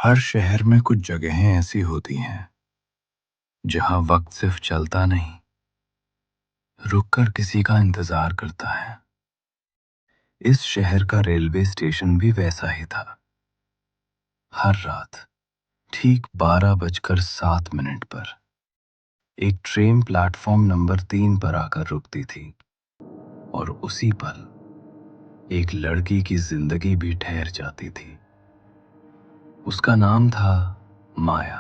हर शहर में कुछ जगहें ऐसी होती हैं जहां वक्त सिर्फ चलता नहीं, रुककर किसी का इंतजार करता है। इस शहर का रेलवे स्टेशन भी वैसा ही था। हर रात ठीक 12:07 पर एक ट्रेन प्लेटफॉर्म नंबर 3 पर आकर रुकती थी और उसी पल एक लड़की की जिंदगी भी ठहर जाती थी। उसका नाम था माया।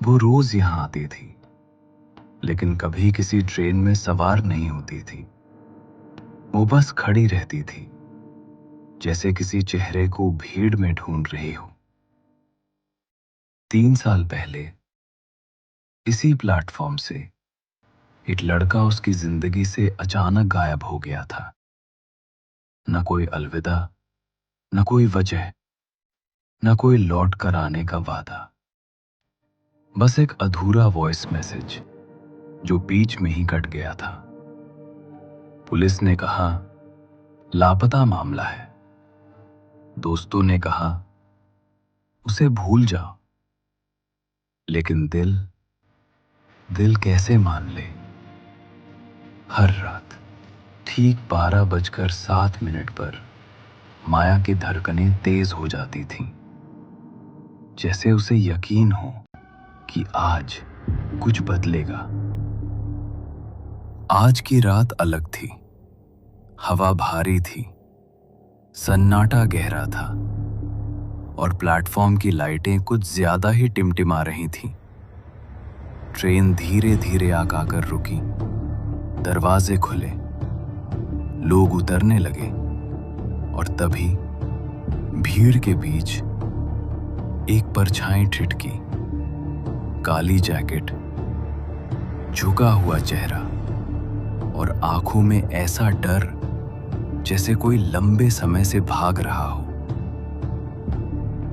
वो रोज यहां आती थी, लेकिन कभी किसी ट्रेन में सवार नहीं होती थी। वो बस खड़ी रहती थी, जैसे किसी चेहरे को भीड़ में ढूंढ रही हो। 3 साल पहले इसी प्लेटफॉर्म से एक लड़का उसकी जिंदगी से अचानक गायब हो गया था। न कोई अलविदा, न कोई वजह, न कोई लौट कर आने का वादा। बस एक अधूरा वॉइस मैसेज जो बीच में ही कट गया था। पुलिस ने कहा लापता मामला है। दोस्तों ने कहा उसे भूल जाओ। लेकिन दिल दिल कैसे मान ले। हर रात ठीक 12:07 पर माया की धड़कनें तेज हो जाती थीं, जैसे उसे यकीन हो कि आज कुछ बदलेगा। आज की रात अलग थी। हवा भारी थी, सन्नाटा गहरा था और प्लेटफॉर्म की लाइटें कुछ ज्यादा ही टिमटिमा रही थीं। ट्रेन धीरे धीरे आकर रुकी। दरवाजे खुले, लोग उतरने लगे और तभी भीड़ के बीच एक परछाई ठिठकी। काली जैकेट, झुका हुआ चेहरा और आंखों में ऐसा डर जैसे कोई लंबे समय से भाग रहा हो।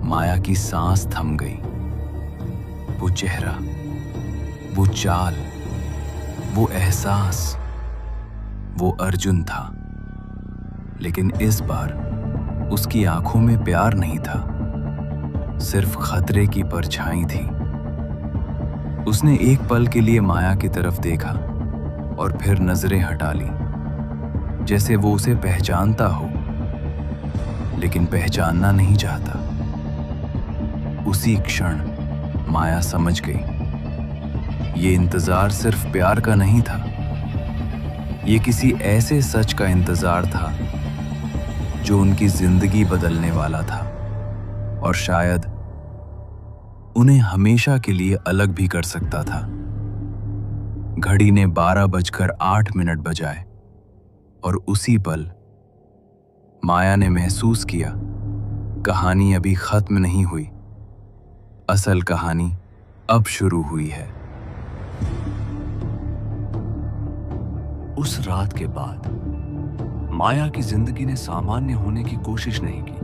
माया की सांस थम गई। वो चेहरा, वो चाल, वो एहसास, वो अर्जुन था। लेकिन इस बार उसकी आंखों में प्यार नहीं था, सिर्फ खतरे की परछाई थी। उसने एक पल के लिए माया की तरफ देखा और फिर नजरें हटा ली, जैसे वो उसे पहचानता हो, लेकिन पहचानना नहीं चाहता। उसी क्षण माया समझ गई, ये इंतजार सिर्फ प्यार का नहीं था, ये किसी ऐसे सच का इंतजार था जो उनकी जिंदगी बदलने वाला था और शायद उन्हें हमेशा के लिए अलग भी कर सकता था। घड़ी ने 12:08 बजाए और उसी पल माया ने महसूस किया, कहानी अभी खत्म नहीं हुई। असल कहानी अब शुरू हुई है। उस रात के बाद माया की जिंदगी ने सामान्य होने की कोशिश नहीं की,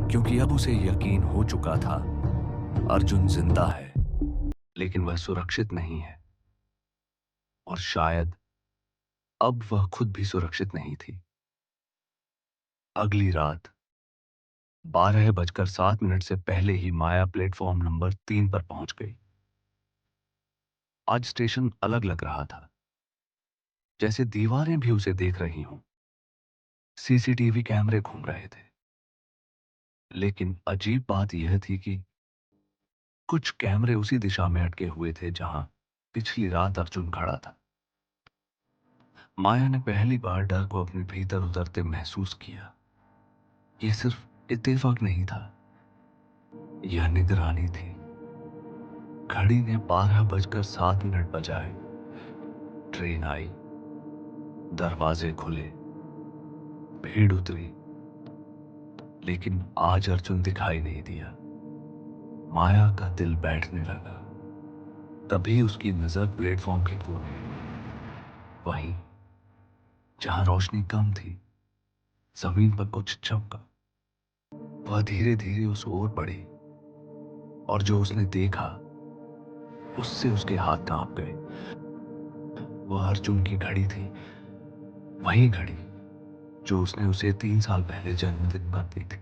क्योंकि अब उसे यकीन हो चुका था अर्जुन जिंदा है, लेकिन वह सुरक्षित नहीं है। और शायद अब वह खुद भी सुरक्षित नहीं थी। अगली रात 12:07 से पहले ही माया प्लेटफॉर्म नंबर 3 पर पहुंच गई। आज स्टेशन अलग लग रहा था, जैसे दीवारें भी उसे देख रही हों। सीसीटीवी कैमरे घूम रहे थे, लेकिन अजीब बात यह थी कि कुछ कैमरे उसी दिशा में अटके हुए थे जहां पिछली रात अर्जुन खड़ा था। माया ने पहली बार डर को अपने भीतर उतरते महसूस किया। यह सिर्फ इत्तेफाक नहीं था, यह निगरानी थी। घड़ी ने 12:07 बजाए। ट्रेन आई, दरवाजे खुले, भीड़ उतरी, लेकिन आज अर्जुन दिखाई नहीं दिया। माया का दिल बैठने लगा। तभी उसकी नजर प्लेटफॉर्म के कोने, वहीं जहां रोशनी कम थी, जमीन पर कुछ चमका। वह धीरे धीरे उस ओर बढ़ी और जो उसने देखा उससे उसके हाथ कांप गए। वह अर्जुन की घड़ी थी, वही घड़ी जो उसने उसे 3 साल पहले जन्मदिन पर दी थी।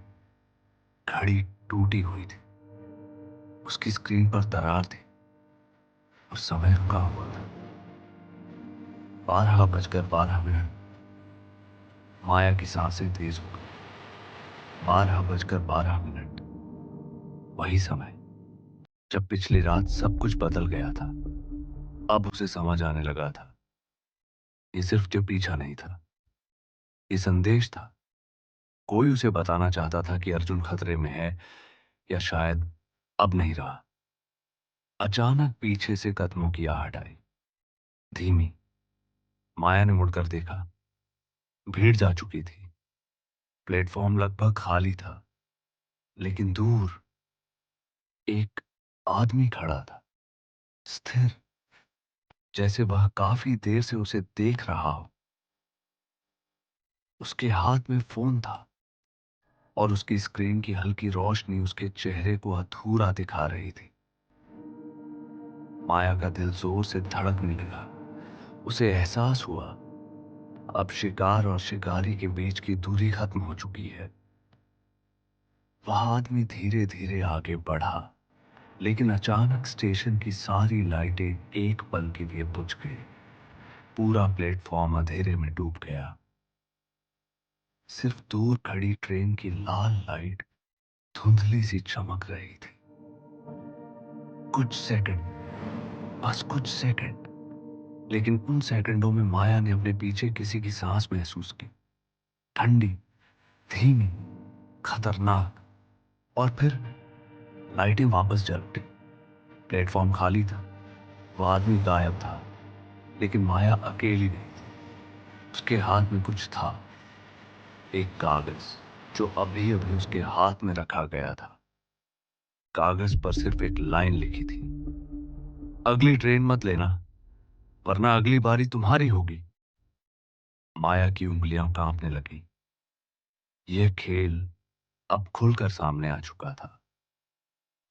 घड़ी टूटी हुई थी। उसकी स्क्रीन पर दरार थी और समय रुका हुआ था। 12 बजकर 12 मिनट। माया की सांसें तेज हो गई। 12 बजकर 12 मिनट। वही समय जब पिछली रात सब कुछ बदल गया था। अब उसे समझ आने लगा था, ये सिर्फ जो पीछा नहीं था, ये संदेश था। कोई उसे बताना चाहता था कि अर्जुन खतरे में है, या शायद अब नहीं रहा। अचानक पीछे से कदमों की आहट आई, धीमी। माया ने मुड़कर देखा। भीड़ जा चुकी थी। प्लेटफॉर्म लगभग खाली था, लेकिन दूर एक आदमी खड़ा था, स्थिर, जैसे वह काफी देर से उसे देख रहा हो। उसके हाथ में फोन था और उसकी स्क्रीन की हल्की रोशनी उसके चेहरे को अधूरा दिखा रही थी। माया का दिल जोर से धड़कने लगा। उसे एहसास हुआ, अब शिकार और शिकारी के बीच की दूरी खत्म हो चुकी है। वह आदमी धीरे धीरे आगे बढ़ा, लेकिन अचानक स्टेशन की सारी लाइटें एक पल के लिए बुझ गई। पूरा प्लेटफॉर्म अंधेरे में डूब गया। सिर्फ दूर खड़ी ट्रेन की लाल लाइट धुंधली सी चमक रही थी। कुछ सेकंड, बस कुछ सेकंड, लेकिन उन सेकंडों में माया ने अपने पीछे किसी की सांस महसूस की। ठंडी, धीमी, खतरनाक। और फिर लाइटें वापस जल उठी। प्लेटफॉर्म खाली था। वह आदमी गायब था, लेकिन माया अकेली नहीं थी। उसके हाथ में कुछ था, एक कागज जो अभी अभी उसके हाथ में रखा गया था। कागज पर सिर्फ एक लाइन लिखी थी, अगली ट्रेन मत लेना, वरना अगली बारी तुम्हारी होगी। माया की उंगलियां कांपने लगी। यह खेल अब खुलकर सामने आ चुका था।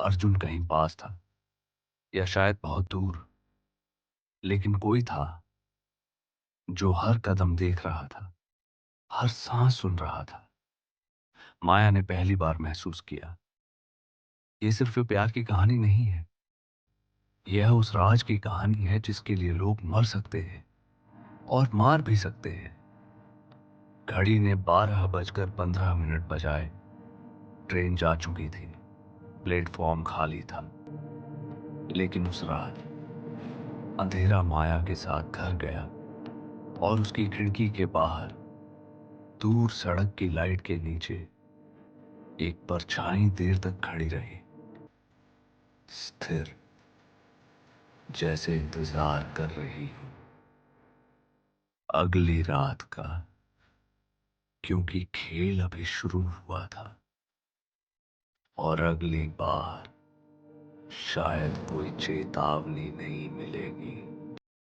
अर्जुन कहीं पास था, या शायद बहुत दूर, लेकिन कोई था जो हर कदम देख रहा था, हर सांस सुन रहा था। माया ने पहली बार महसूस किया, ये सिर्फ प्यार की कहानी नहीं है, यह उस राज की कहानी है जिसके लिए लोग मर सकते हैं और मार भी सकते हैं। घड़ी ने 12 बजकर 15 मिनट बजाए। ट्रेन जा चुकी थी। प्लेटफॉर्म खाली था, लेकिन उस रात अंधेरा माया के साथ घर गया और उसकी खिड़की के बाहर, दूर सड़क की लाइट के नीचे, एक परछाई देर तक खड़ी रही, स्थिर, जैसे इंतजार कर रही हूं अगली रात का, क्योंकि खेल अभी शुरू हुआ था और अगली बार शायद कोई चेतावनी नहीं मिलेगी।